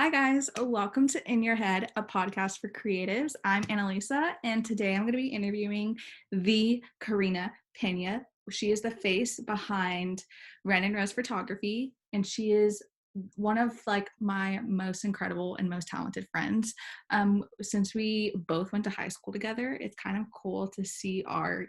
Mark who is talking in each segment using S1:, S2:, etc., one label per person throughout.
S1: Hi guys, welcome to In Your Head, a podcast for creatives. I'm Analisa, and today I'm going to be interviewing the Karina Peña. She is the face behind Ren and Rose Photography, and she is one of my most incredible and most talented friends. Since we both went to high school together, it's kind of cool to see our,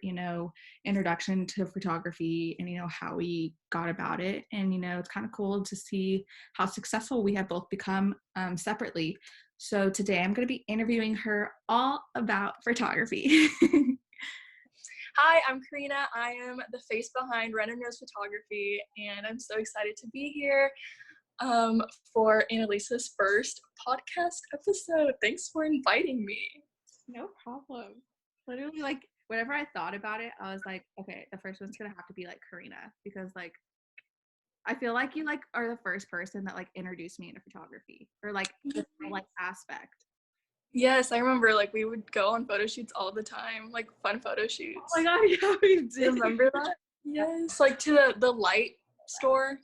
S1: introduction to photography and, how we got about it. And, it's kind of cool to see how successful we have both become separately. So today I'm going to be interviewing her all about photography.
S2: Hi, I'm Karina. I am the face behind Ren and Rose Photography, and I'm so excited to be here for Analisa's first podcast episode. Thanks for inviting me.
S1: No problem. Literally, whenever I thought about it, I was like, okay, the first one's gonna have to be Karina, because I feel like you are the first person that introduced me into photography, or the aspect.
S2: Yes, I remember we would go on photo shoots all the time, fun photo shoots.
S1: Oh my god, yeah, we did.
S2: You remember that? Yes, to the light store.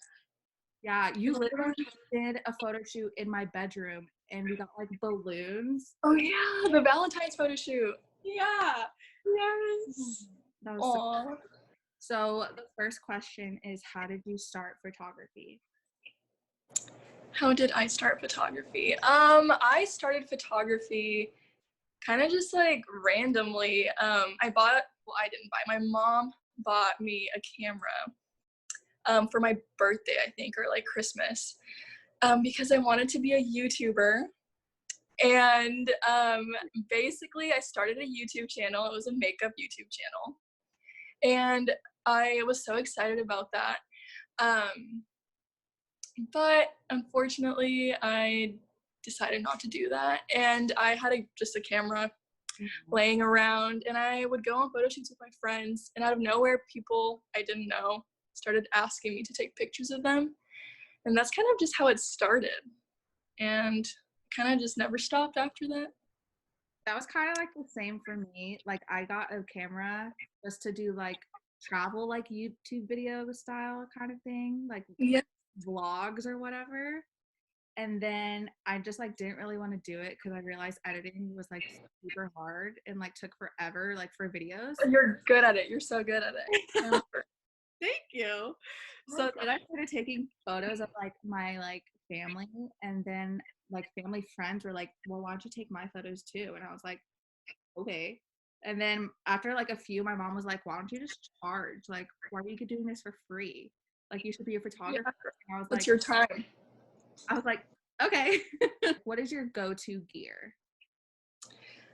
S1: Yeah, you literally did a photo shoot in my bedroom, and we got balloons.
S2: Oh yeah, the Valentine's photo shoot.
S1: Yeah.
S2: Yes.
S1: That was so the first question is, how did you start photography?
S2: How did I start photography? I started photography kind of just randomly. I didn't buy, my mom bought me a camera for my birthday, I think, or Christmas, because I wanted to be a YouTuber. And basically I started a YouTube channel. It was a makeup YouTube channel. And I was so excited about that. But unfortunately, I decided not to do that. And I had just a camera laying around, and I would go on photo shoots with my friends, and out of nowhere, people I didn't know started asking me to take pictures of them. And that's kind of just how it started. And kind of just never stopped after that.
S1: That was kind of the same for me. I got a camera just to do travel YouTube video style kind of thing,
S2: Yeah.
S1: vlogs or whatever. And then I just didn't really want to do it because I realized editing was super hard and took forever for videos.
S2: You're good at it. You're so good at it.
S1: Thank you. So then I started taking photos of my family, and then family friends were like, well, why don't you take my photos too? And I was like, okay. And then after a few, my mom was like, why don't you just charge? Why are you doing this for free? You should be a photographer.
S2: Yeah.
S1: And I was
S2: What's your time?
S1: I was like, okay. What is your go-to gear?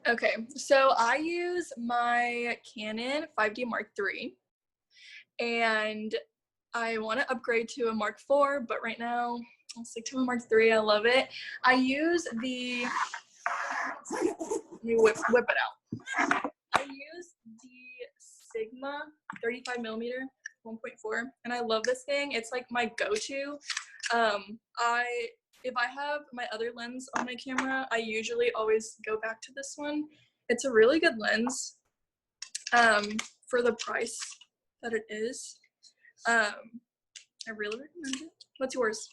S2: Okay, so I use my Canon 5D Mark III, and I want to upgrade to a Mark IV, but right now I'll stick to a Mark III. I love it. I use the, let me whip it out. I use the Sigma 35mm 1.4, and I love this thing. It's my go-to. If I have my other lens on my camera, I usually always go back to this one. It's a really good lens for the price that it is. I really recommend it. What's yours?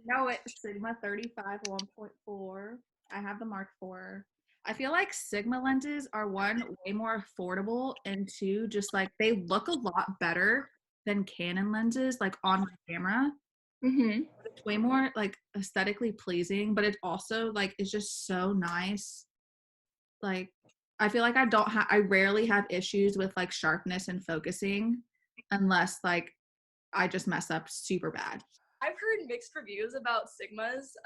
S1: No, it's Sigma 35 1.4. I have the Mark IV. I feel Sigma lenses are one, way more affordable, and two, just they look a lot better than Canon lenses on my camera.
S2: Mm-hmm.
S1: It's way more aesthetically pleasing, but it also is just so nice. I feel I rarely have issues with sharpness and focusing, unless I just mess up super bad.
S2: I've heard mixed reviews about Sigmas.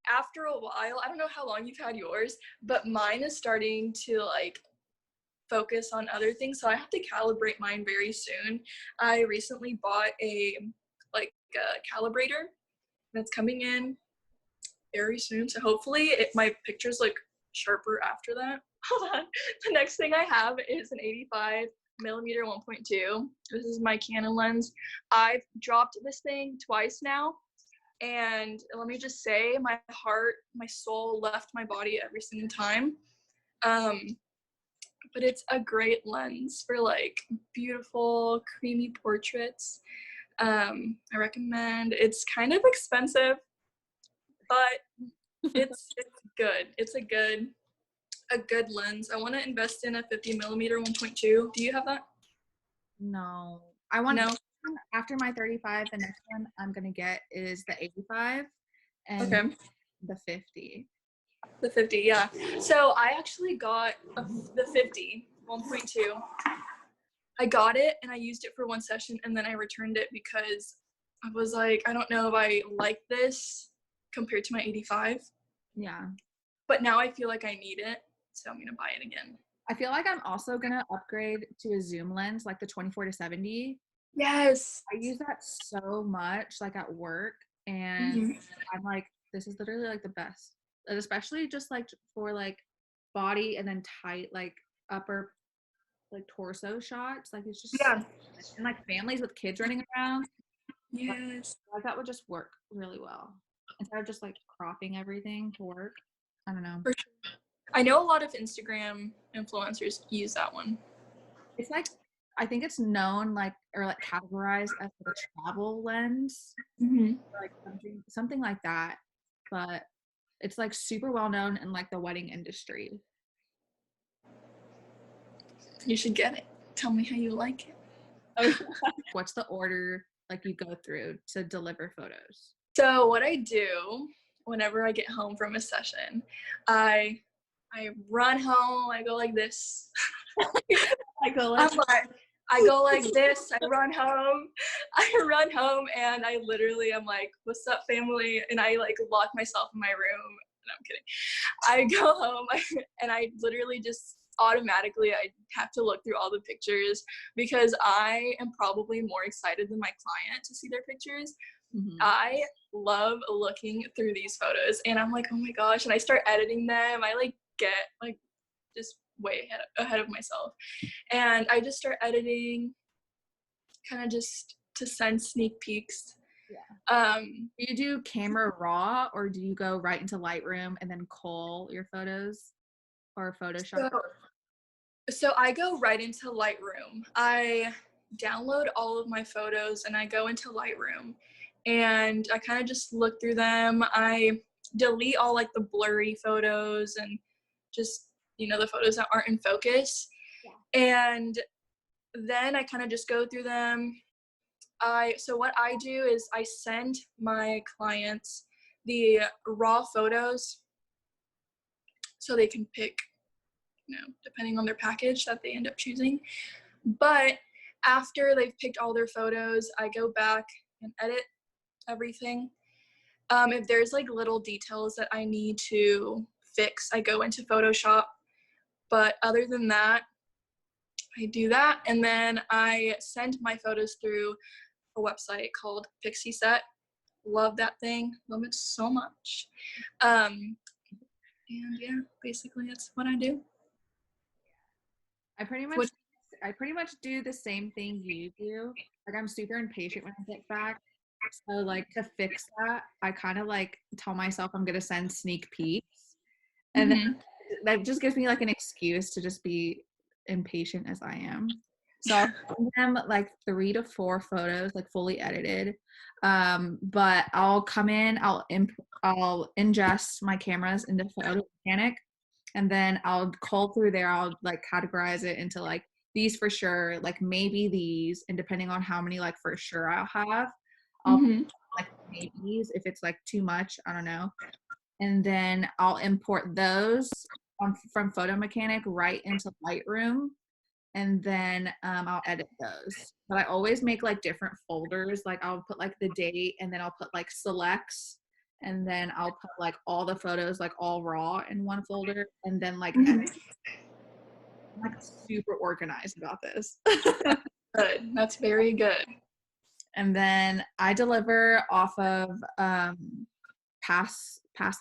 S2: After a while, I don't know how long you've had yours, but mine is starting to focus on other things, so I have to calibrate mine very soon. I recently bought a calibrator that's coming in very soon, so hopefully my pictures look sharper after that. Hold on. The next thing I have is an 85mm 1.2. This is my Canon lens. I've dropped this thing twice now, and let me just say, my heart, my soul left my body every single time. But it's a great lens for beautiful, creamy portraits. I recommend. It's kind of expensive, but it's good. It's a good lens. I want to invest in a 50mm 1.2. Do you have that?
S1: No. I want
S2: No.
S1: after my 35, the next one I'm gonna get is the 85 and
S2: Okay.
S1: the 50.
S2: The 50, yeah. So I actually got the 50 1.2. I got it and I used it for one session and then I returned it because I was like, I don't know if I like this compared to my 85.
S1: Yeah.
S2: But now I feel like I need it, so I'm gonna buy it again.
S1: I feel like I'm also gonna upgrade to a zoom lens, like the 24-70.
S2: Yes.
S1: I use that so much, like at work, and
S2: Mhm.
S1: I'm like, this is literally like the best, and especially just like for like body and then tight like upper like torso shots. Like it's just so
S2: Yeah.
S1: good. And like families with kids running around,
S2: Yes.
S1: like that would just work really well instead of just like cropping everything to work. I don't know.
S2: For sure. I know a lot of Instagram influencers use that one.
S1: It's like I think it's known like or like categorized as like a travel lens,
S2: Mm-hmm.
S1: or like something like that. But it's like super well known in like the wedding industry.
S2: You should get it. Tell me how you like it.
S1: Oh, what's the order like you go through to deliver photos?
S2: So what I do whenever I get home from a session, I I run home. I go like this.
S1: I go like,
S2: I'm like, I go like this. I run home. I run home, and I literally am like, "What's up, family?" And I like lock myself in my room. And I'm kidding. I go home and I literally just automatically I have to look through all the pictures because I am probably more excited than my client to see their pictures.
S1: mm-hmm.
S2: I love looking through these photos and I'm like, oh my gosh, and I start editing them. I like get like just way ahead of myself. And I just start editing kind of just to send sneak peeks.
S1: Yeah. Do you do camera raw or do you go right into Lightroom and then cull your photos or Photoshop?
S2: So So I go right into Lightroom. I download all of my photos and I go into Lightroom and I kind of just look through them. I delete all like the blurry photos and just, the photos that aren't in focus.
S1: Yeah.
S2: And then I kind of just go through them. So what I do is I send my clients the raw photos so they can pick, depending on their package that they end up choosing. But after they've picked all their photos, I go back and edit everything. If there's like little details that I need to fix, I go into Photoshop. But other than that, I do that. And then I send my photos through a website called Pixie Set. Love that thing. Love it so much. And yeah, basically that's what I do.
S1: I pretty much
S2: What
S1: I pretty much do the same thing you do. Like I'm super impatient when I get back. So like to fix that, I kind of like tell myself I'm gonna send sneak peeks. And then
S2: mm-hmm.
S1: that just gives me like an excuse to just be impatient as I am. So I'll send them like 3 to 4 photos, like fully edited. But I'll come in, I'll ingest my cameras into Photo Mechanic, and then I'll cull through there. I'll like categorize it into like these for sure, like maybe these, and depending on how many like for sure I'll have, I'll
S2: Mm-hmm.
S1: like maybes if it's like too much. I don't know, and then I'll import those from Photo Mechanic right into Lightroom, and then I'll edit those. But I always make like different folders. Like I'll put like the date, and then I'll put like selects, and then I'll put like all the photos like all raw in one folder, and then like edit.
S2: Mm-hmm.
S1: I'm like super organized about this.
S2: Good. That's very good.
S1: And then I deliver off of Pass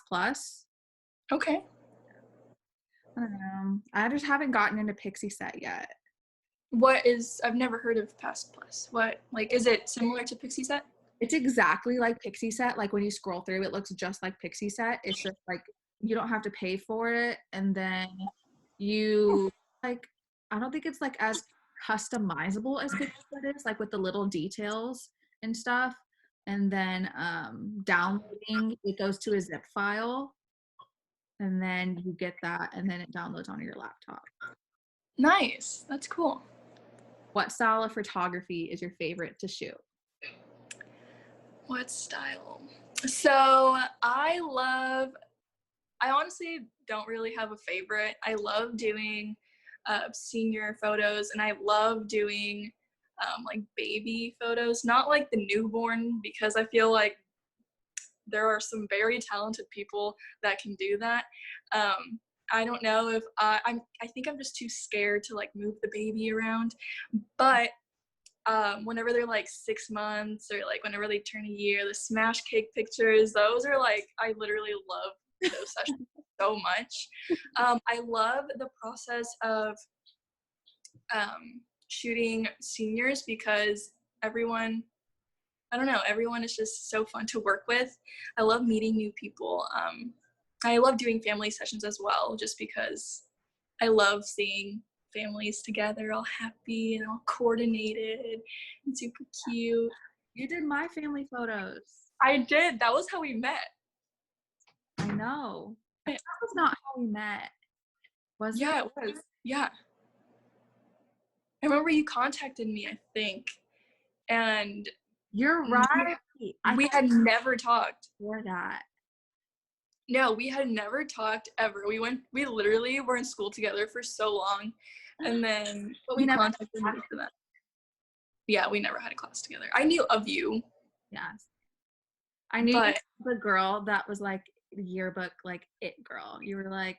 S1: Plus.
S2: Okay.
S1: I don't know. I just haven't gotten into Pixie Set yet.
S2: I've never heard of Pass Plus. Is it similar to Pixie Set?
S1: It's exactly like Pixie Set. Like when you scroll through, it looks just like Pixie Set. It's just like you don't have to pay for it, and then you like I don't think it's like as customizable as Pixie Set is, like with the little details and stuff. and then downloading, it goes to a zip file, and then you get that, and then it downloads onto your laptop.
S2: Nice. That's cool.
S1: What style of photography is your favorite to shoot?
S2: What style? So I honestly don't really have a favorite. I love doing senior photos, and I love doing like baby photos, not like the newborn, because I feel like there are some very talented people that can do that. I don't know if I think I'm just too scared to like move the baby around, but whenever they're like 6 months or like whenever they turn a year, the smash cake pictures, those are like, I literally love those sessions so much. I love the process of shooting seniors because everyone, I don't know, everyone is just so fun to work with. I love meeting new people. I love doing family sessions as well, just because I love seeing families together, all happy and all coordinated and super cute.
S1: You did my family photos.
S2: I did. That was how we met.
S1: I know. That was not how we met, was
S2: Yeah,
S1: it?
S2: it was. Yeah. I remember you contacted me, I think, and
S1: You're right.
S2: we had never talked.
S1: For that.
S2: No, we had never talked ever. We literally were in school together for so long, and then
S1: But we
S2: you
S1: never
S2: contacted me for that. Yeah, we never had a class together. I knew of you.
S1: Yes. I knew
S2: But
S1: the girl that was like yearbook, like it girl. You were like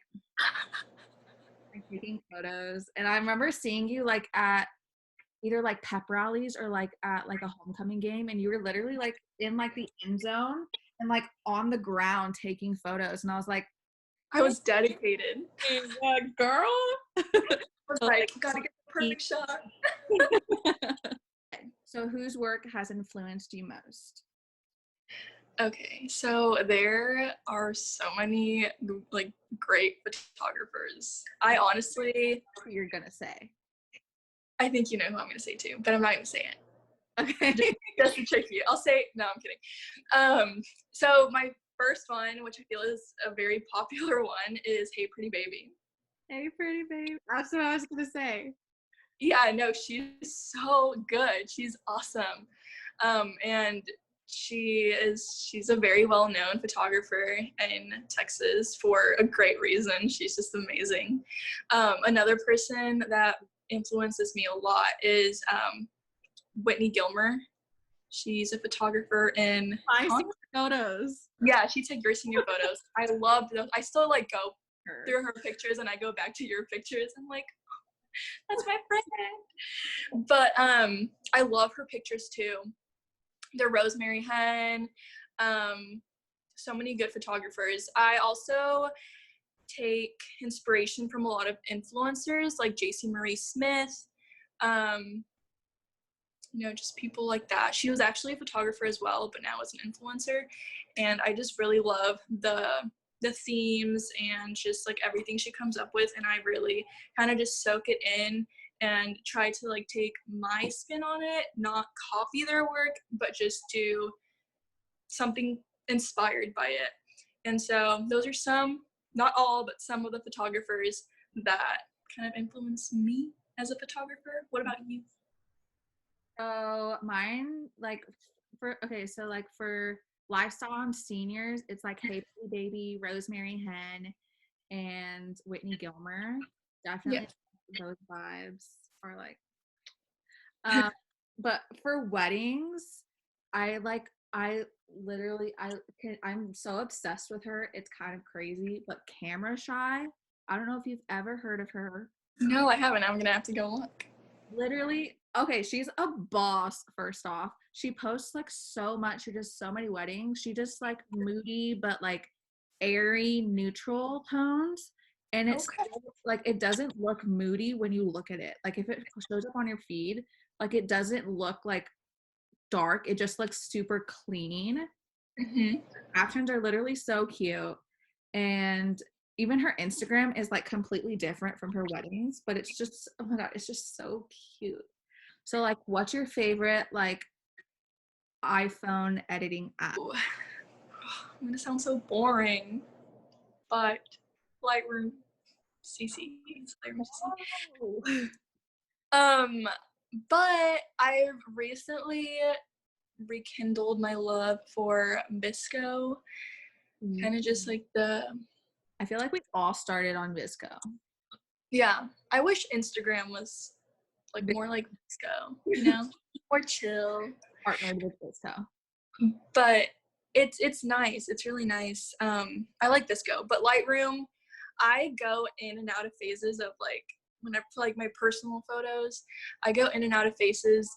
S1: taking photos. And I remember seeing you like at either like pep rallies or like at like a homecoming game, and you were literally like in like the end zone and like on the ground taking photos. And I was like,
S2: I was dedicated.
S1: girl.
S2: I was like, gotta get the perfect shot.
S1: So whose work has influenced you most?
S2: Okay, so there are so many like great photographers. I honestly,
S1: What you're gonna say.
S2: I think you know who I'm gonna say too, but I'm not gonna say it.
S1: Okay.
S2: Just to trick you. I'll say no, I'm kidding. So my first one, which I feel is a very popular one, is Hey Pretty Baby.
S1: Hey pretty babe. That's what I was gonna say.
S2: Yeah, no, she's so good. She's awesome. And she's a very well-known photographer in Texas for a great reason. She's just amazing. Another person that influences me a lot is Whitney Gilmer. She's a photographer in
S1: I see photos.
S2: Yeah, she took your senior photos. I loved those. I still like go through her pictures and I go back to your pictures. I'm like, that's my friend. But I love her pictures too. The Rosemary Hen, so many good photographers. I also take inspiration from a lot of influencers like JC Marie Smith, just people like that. She was actually a photographer as well, but now is an influencer. And I just really love the themes and just like everything she comes up with. And I really kind of just soak it in and try to like take my spin on it, not copy their work, but just do something inspired by it. And so those are some, not all, but some of the photographers that kind of influence me as a photographer. What about you?
S1: So mine, like for lifestyle and seniors, it's like Hey Pretty Baby, Rosemary Hen, and Whitney Gilmer.
S2: Yeah.
S1: Definitely those vibes are like. Um, but for weddings, I literally I'm so obsessed with her. It's kind of crazy, but Camera Shy. I don't know if you've ever heard of her.
S2: No, I haven't. I'm gonna have to go look.
S1: Literally, okay, she's a boss. First off, she posts like so much. She does so many weddings. She just like moody but like airy neutral tones, and it's
S2: Okay.
S1: like it doesn't look moody when you look at it. Like if it shows up on your feed, like it doesn't look like dark. It just looks super clean.
S2: Mm-hmm.
S1: Captions are literally so cute, and even her Instagram is like completely different from her weddings, but it's just, oh my god, it's just so cute. So like, what's your favorite like iPhone editing app?
S2: Ooh. I'm gonna sound so boring, but Lightroom CC. Lightroom CC.
S1: Oh.
S2: But I've recently rekindled my love for Visco. Kind of just like
S1: I feel like we all started on Visco.
S2: yeah. I wish Instagram was like more like Visco, more chill.
S1: Partnered with Visco.
S2: But it's nice. It's really nice. I like Visco, but Lightroom, I go in and out of phases of like when I like my personal photos, I go in and out of phases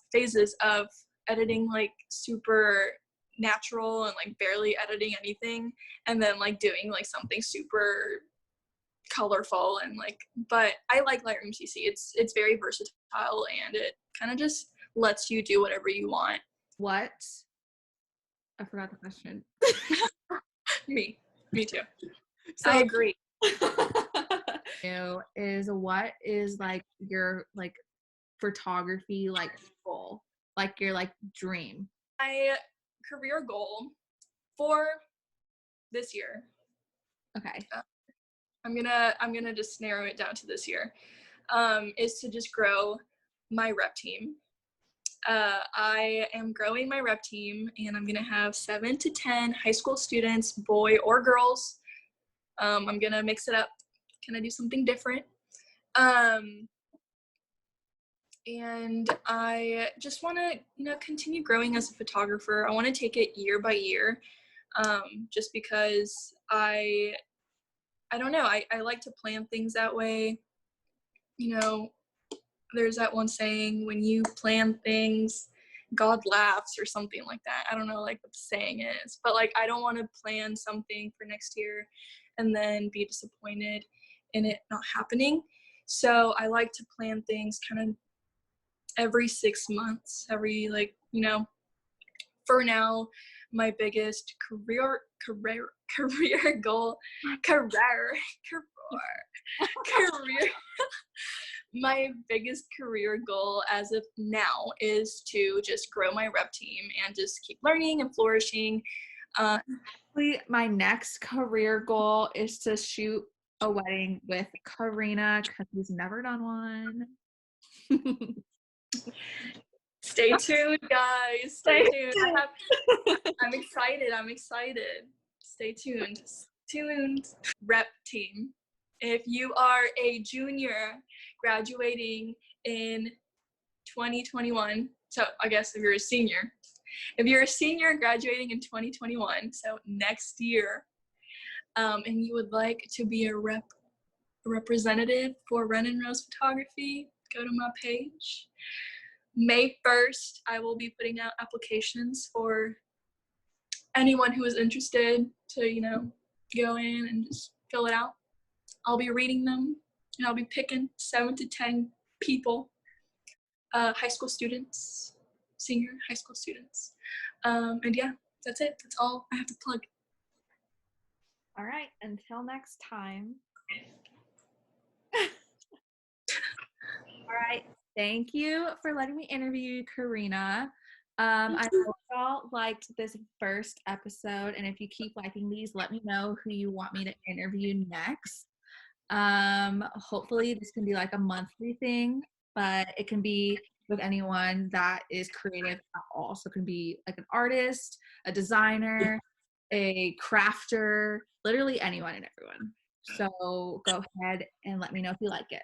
S2: of editing like super natural and like barely editing anything, and then like doing like something super colorful and like. But I like Lightroom CC. It's very versatile and it kind of just lets you do whatever you want.
S1: What? I forgot the question.
S2: Me too.
S1: So
S2: I agree.
S1: is what is like your like photography like goal, like your like dream?
S2: My career goal for this year,
S1: Okay.
S2: I'm gonna just narrow it down to this year, is to just grow my rep team. I am growing my rep team, and I'm gonna have 7 to 10 high school students, boy or girls. I'm gonna mix it up, kind of do something different. And I just want to, continue growing as a photographer. I want to take it year by year, just because I don't know. I like to plan things that way. There's that one saying, when you plan things, God laughs or something like that. I don't know like what the saying is, but like I don't want to plan something for next year and then be disappointed in it not happening. So I like to plan things kind of every 6 months, for now, my biggest career goal, career, my biggest career goal as of now is to just grow my rep team and just keep learning and flourishing.
S1: My next career goal is to shoot a wedding with Karina because he's never done one.
S2: Stay tuned, guys. Stay tuned. I'm excited. Stay tuned. Rep team. If you are a junior graduating in 2021, so I guess if you're a senior graduating in 2021, so next year, and you would like to be a representative for Ren and Rose Photography, go to my page. May 1st, I will be putting out applications for anyone who is interested to, go in and just fill it out. I'll be reading them, and I'll be picking 7 to 10 people, high school students, senior high school students. And yeah, that's it. That's all I have to plug.
S1: All right. Until next time. All right. Thank you for letting me interview you, Karina. I hope y'all liked this first episode, and if you keep liking these, let me know who you want me to interview next. Hopefully this can be like a monthly thing, but it can be with anyone that is creative at all. So it can be like an artist, a designer, a crafter, literally anyone and everyone. So go ahead and let me know if you like it.